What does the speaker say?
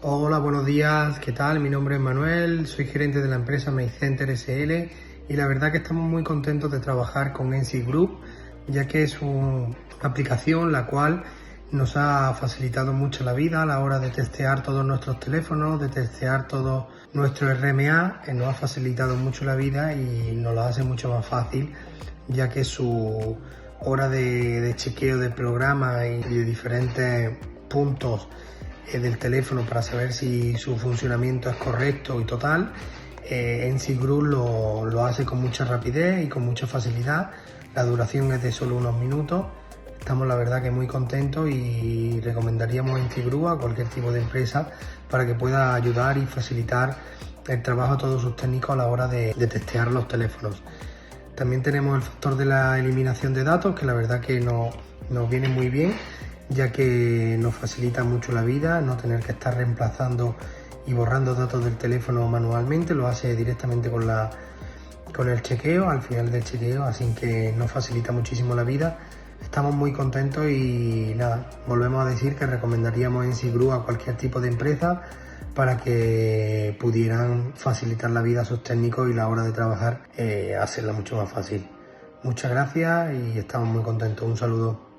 Hola, buenos días, ¿qué tal? Mi nombre es Manuel, soy gerente de la empresa MakeCenter SL y la verdad que estamos muy contentos de trabajar con NC Group, ya que es una aplicación la cual nos ha facilitado mucho la vida a la hora de testear todos nuestros teléfonos, de testear todo nuestro RMA, nos ha facilitado mucho la vida y nos lo hace mucho más fácil, ya que su hora de chequeo de programa y de diferentes puntos del teléfono para saber si su funcionamiento es correcto y total, NC Group lo hace con mucha rapidez y con mucha facilidad. La duración es de solo unos minutos. Estamos la verdad que muy contentos y recomendaríamos NC Group a cualquier tipo de empresa para que pueda ayudar y facilitar el trabajo a todos sus técnicos a la hora de testear los teléfonos. También tenemos el factor de la eliminación de datos, que la verdad que nos viene muy bien, ya que nos facilita mucho la vida, no tener que estar reemplazando y borrando datos del teléfono manualmente, lo hace directamente con el chequeo, al final del chequeo, así que nos facilita muchísimo la vida. Estamos muy contentos y nada, volvemos a decir que recomendaríamos NC Group a cualquier tipo de empresa para que pudieran facilitar la vida a sus técnicos y la hora de trabajar hacerla mucho más fácil. Muchas gracias y estamos muy contentos. Un saludo.